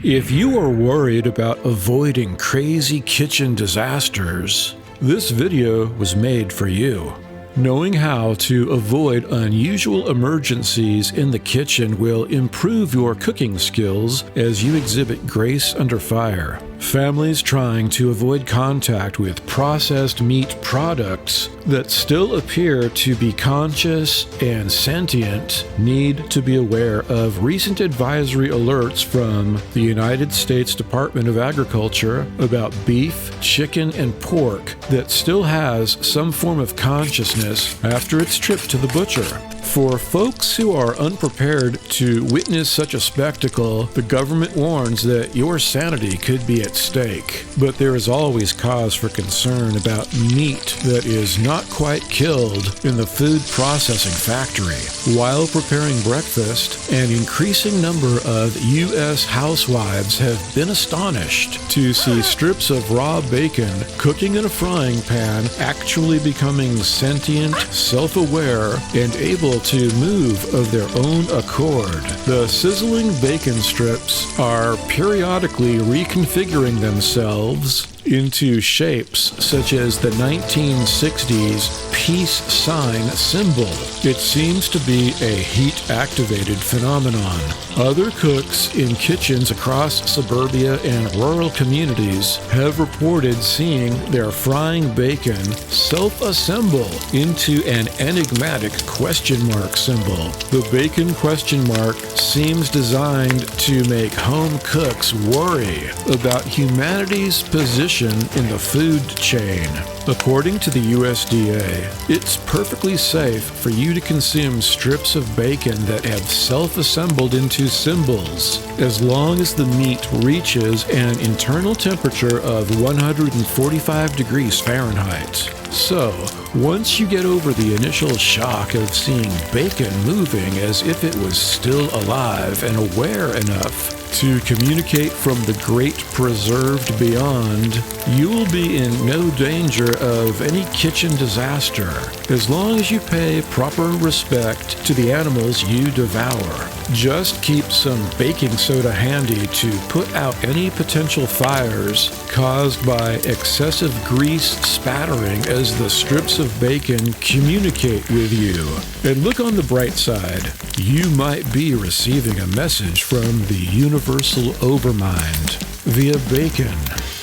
If you are worried about avoiding crazy kitchen disasters, this video was made for you. Knowing how to avoid unusual emergencies in the kitchen will improve your cooking skills as you exhibit grace under fire. Families trying to avoid contact with processed meat products that still appear to be conscious and sentient need to be aware of recent advisory alerts from the United States Department of Agriculture about beef, chicken, and pork that still has some form of consciousness after its trip to the butcher. For folks who are unprepared to witness such a spectacle, the government warns that your sanity could be at stake. But there is always cause for concern about meat that is not quite killed in the food processing factory. While preparing breakfast, an increasing number of U.S. housewives have been astonished to see strips of raw bacon cooking in a frying pan actually becoming sentient, self-aware, and able to move of their own accord. The sizzling bacon strips are periodically reconfiguring themselves into shapes such as the 1960s peace sign symbol. It seems to be a heat-activated phenomenon. Other cooks in kitchens across suburbia and rural communities have reported seeing their frying bacon self-assemble into an enigmatic question mark symbol. The bacon question mark seems designed to make home cooks worry about humanity's position in the food chain. According to the USDA, it's perfectly safe for you to consume strips of bacon that have self-assembled into symbols, as long as the meat reaches an internal temperature of 145 degrees Fahrenheit. So, once you get over the initial shock of seeing bacon moving as if it was still alive and aware enough to communicate from the great preserved beyond, you will be in no danger of any kitchen disaster as long as you pay proper respect to the animals you devour. Just keep some baking soda handy to put out any potential fires caused by excessive grease spattering as the strips of bacon communicate with you. And look on the bright side, you might be receiving a message from the universal overmind via bacon,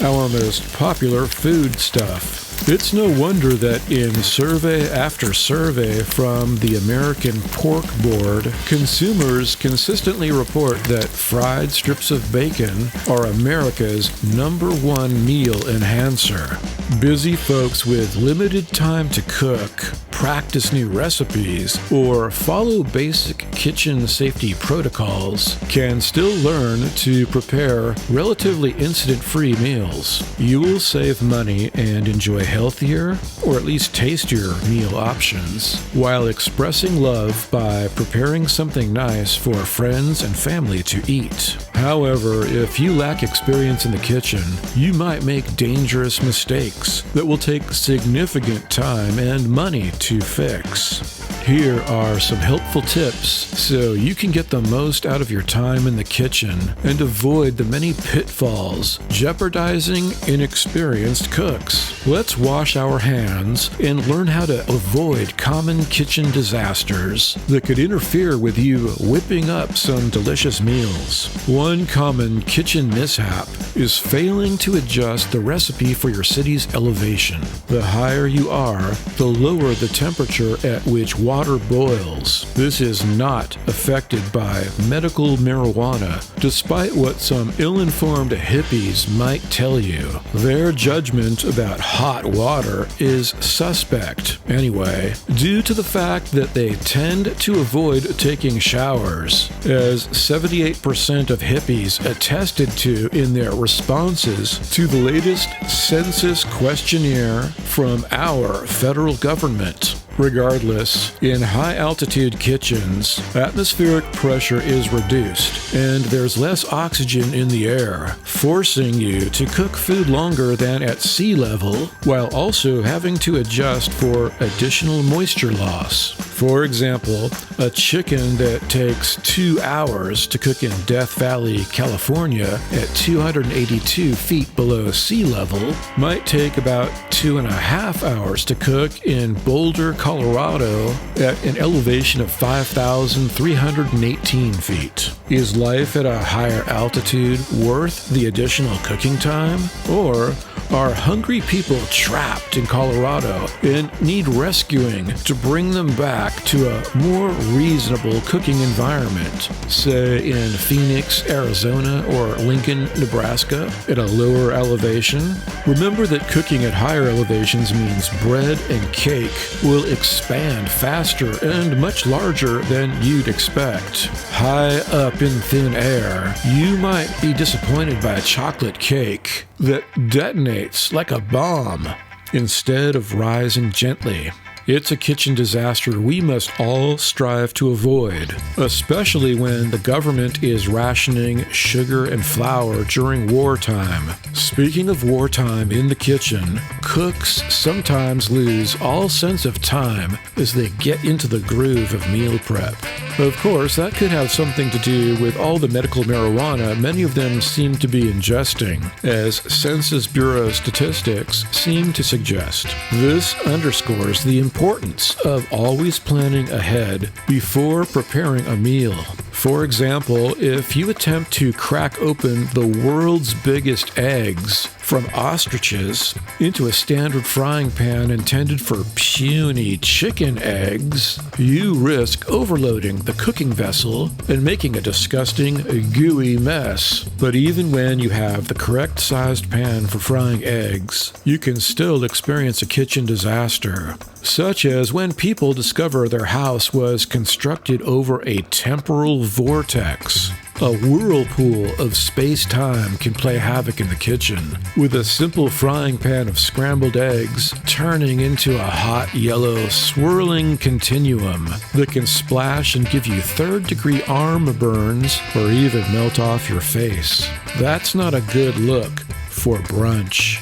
our most popular foodstuff. It's no wonder that in survey after survey from the American Pork Board, consumers consistently report that fried strips of bacon are America's #1 meal enhancer. Busy folks with limited time to cook, practice new recipes, or follow basic kitchen safety protocols can still learn to prepare relatively incident-free meals. You will save money and enjoy healthier, or at least tastier, meal options, while expressing love by preparing something nice for friends and family to eat. However, if you lack experience in the kitchen, you might make dangerous mistakes that will take significant time and money to fix. Here are some helpful tips so you can get the most out of your time in the kitchen and avoid the many pitfalls jeopardizing inexperienced cooks. Let's wash our hands and learn how to avoid common kitchen disasters that could interfere with you whipping up some delicious meals. One common kitchen mishap is failing to adjust the recipe for your city's elevation. The higher you are, the lower the temperature at which water boils. This is not affected by medical marijuana, despite what some ill-informed hippies might tell you. Their judgment about hot water is suspect, anyway, due to the fact that they tend to avoid taking showers, as 78% of hippies attested to in their responses to the latest Census questionnaire from our federal government. Regardless, in high-altitude kitchens, atmospheric pressure is reduced, and there's less oxygen in the air, forcing you to cook food longer than at sea level, while also having to adjust for additional moisture loss. For example, a chicken that takes 2 hours to cook in Death Valley, California at 282 feet below sea level might take about 2.5 hours to cook in Boulder, Colorado at an elevation of 5,318 feet. Is life at a higher altitude worth the additional cooking time? Or are hungry people trapped in Colorado and need rescuing to bring them back to a more reasonable cooking environment, say in Phoenix, Arizona, or Lincoln, Nebraska, at a lower elevation? Remember that cooking at higher elevations means bread and cake will expand faster and much larger than you'd expect. High up in thin air, you might be disappointed by a chocolate cake that detonates like a bomb instead of rising gently. It's a kitchen disaster we must all strive to avoid, especially when the government is rationing sugar and flour during wartime. Speaking of wartime in the kitchen, cooks sometimes lose all sense of time as they get into the groove of meal prep. Of course, that could have something to do with all the medical marijuana many of them seem to be ingesting, as Census Bureau statistics seem to suggest. This underscores the importance of always planning ahead before preparing a meal. For example, if you attempt to crack open the world's biggest eggs from ostriches into a standard frying pan intended for puny chicken eggs, you risk overloading the cooking vessel and making a disgusting, gooey mess. But even when you have the correct sized pan for frying eggs, you can still experience a kitchen disaster, such as when people discover their house was constructed over a temporal vortex. A whirlpool of space-time can play havoc in the kitchen, with a simple frying pan of scrambled eggs turning into a hot yellow swirling continuum that can splash and give you third-degree arm burns or even melt off your face. That's not a good look for brunch.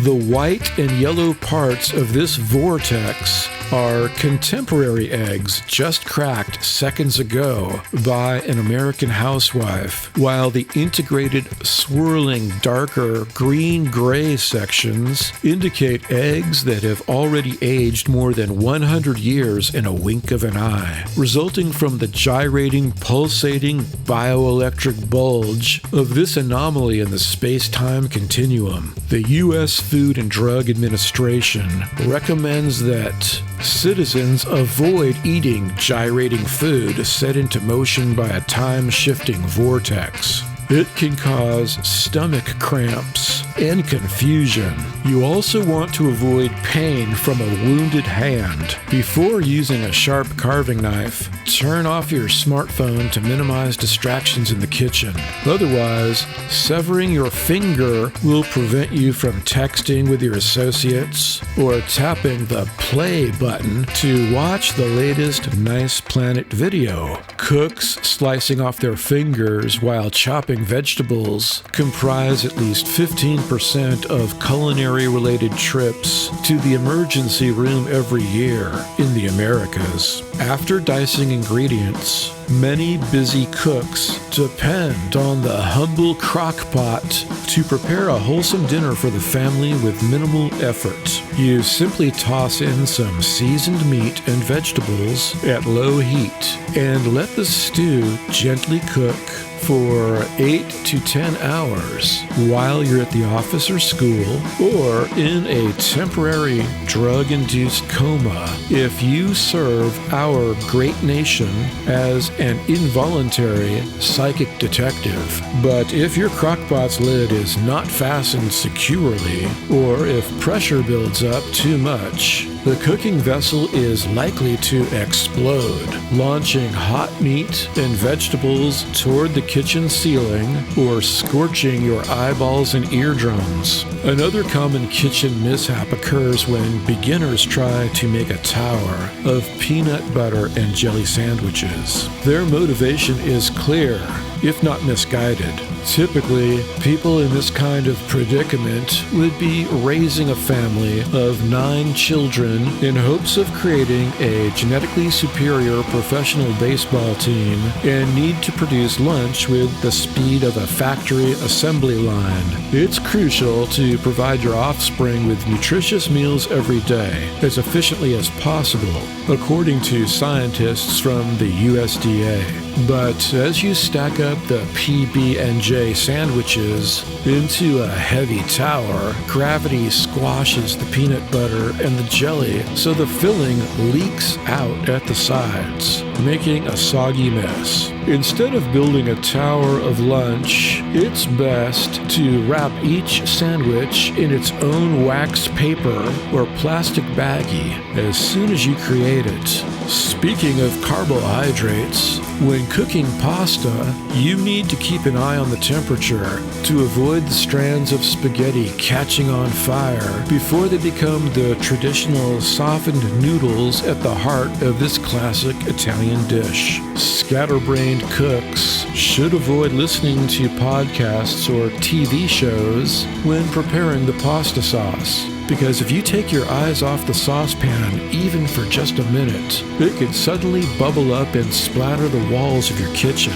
The white and yellow parts of this vortex are contemporary eggs just cracked seconds ago by an American housewife, while the integrated, swirling, darker green-gray sections indicate eggs that have already aged more than 100 years in a wink of an eye, resulting from the gyrating, pulsating bioelectric bulge of this anomaly in the space-time continuum. The U.S. Food and Drug Administration recommends that citizens avoid eating gyrating food set into motion by a time-shifting vortex. It can cause stomach cramps and confusion. You also want to avoid pain from a wounded hand. Before using a sharp carving knife, turn off your smartphone to minimize distractions in the kitchen. Otherwise, severing your finger will prevent you from texting with your associates or tapping the play button to watch the latest Nice Planet video. Cooks slicing off their fingers while chopping vegetables comprise at least 15% of culinary-related trips to the emergency room every year in the Americas. After dicing ingredients, many busy cooks depend on the humble crockpot to prepare a wholesome dinner for the family with minimal effort. You simply toss in some seasoned meat and vegetables at low heat and let the stew gently cook for 8 to 10 hours while you're at the office or school, or in a temporary drug-induced coma if you serve our great nation as an involuntary psychic detective. But if your crockpot's lid is not fastened securely, or if pressure builds up too much, the cooking vessel is likely to explode, launching hot meat and vegetables toward the kitchen ceiling or scorching your eyeballs and eardrums. Another common kitchen mishap occurs when beginners try to make a tower of peanut butter and jelly sandwiches. Their motivation is clear, if not misguided. Typically, people in this kind of predicament would be raising a family of 9 children in hopes of creating a genetically superior professional baseball team and need to produce lunch with the speed of a factory assembly line. It's crucial to provide your offspring with nutritious meals every day as efficiently as possible, according to scientists from the USDA. But as you stack up the PB&J sandwiches into a heavy tower, gravity squashes the peanut butter and the jelly so the filling leaks out at the sides, making a soggy mess. Instead of building a tower of lunch, it's best to wrap each sandwich in its own wax paper or plastic baggie as soon as you create it. Speaking of carbohydrates, when cooking pasta, you need to keep an eye on the temperature to avoid the strands of spaghetti catching on fire before they become the traditional softened noodles at the heart of this classic Italian dish. Scatterbrained cooks should avoid listening to podcasts or TV shows when preparing the pasta sauce, because if you take your eyes off the saucepan even for just a minute, it could suddenly bubble up and splatter the walls of your kitchen.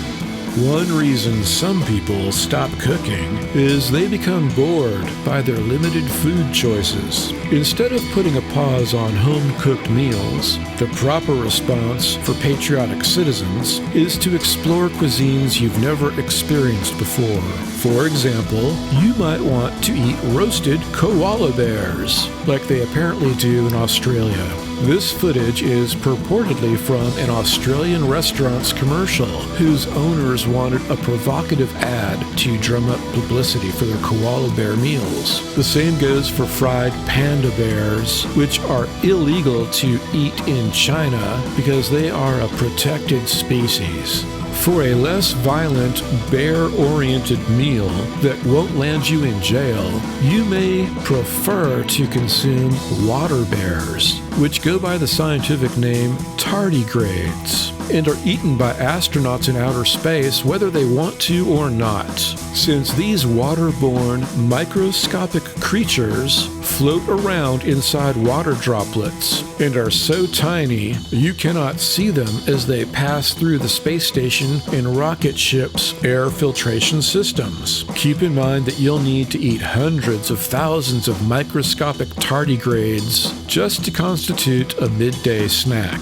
One reason some people stop cooking is they become bored by their limited food choices. Instead of putting a pause on home-cooked meals, the proper response for patriotic citizens is to explore cuisines you've never experienced before. For example, you might want to eat roasted koala bears, like they apparently do in Australia. This footage is purportedly from an Australian restaurant's commercial, whose owners wanted a provocative ad to drum up publicity for their koala bear meals. The same goes for fried panda bears, which are illegal to eat in China because they are a protected species. For a less violent, bear-oriented meal that won't land you in jail, you may prefer to consume water bears, which go by the scientific name tardigrades, and are eaten by astronauts in outer space whether they want to or not. Since these waterborne, microscopic creatures float around inside water droplets and are so tiny you cannot see them as they pass through the space station and rocket ships' air filtration systems. Keep in mind that you'll need to eat hundreds of thousands of microscopic tardigrades just to constitute a midday snack.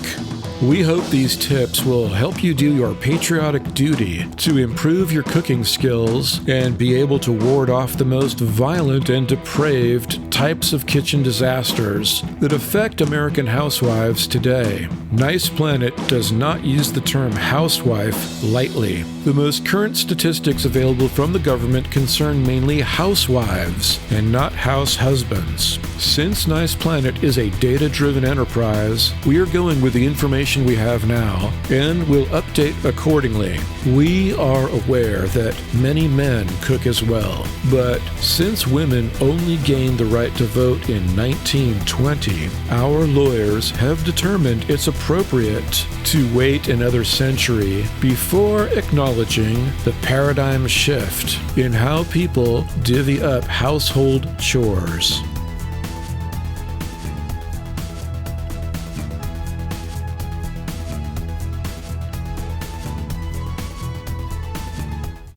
We hope these tips will help you do your patriotic duty to improve your cooking skills and be able to ward off the most violent and depraved types of kitchen disasters that affect American housewives today. Nice Planet does not use the term housewife lightly. The most current statistics available from the government concern mainly housewives and not house husbands. Since Nice Planet is a data-driven enterprise, we are going with the information we have now and will update accordingly. We are aware that many men cook as well, but since women only gained the right to vote in 1920, our lawyers have determined it's appropriate to wait another century before acknowledging the paradigm shift in how people divvy up household chores.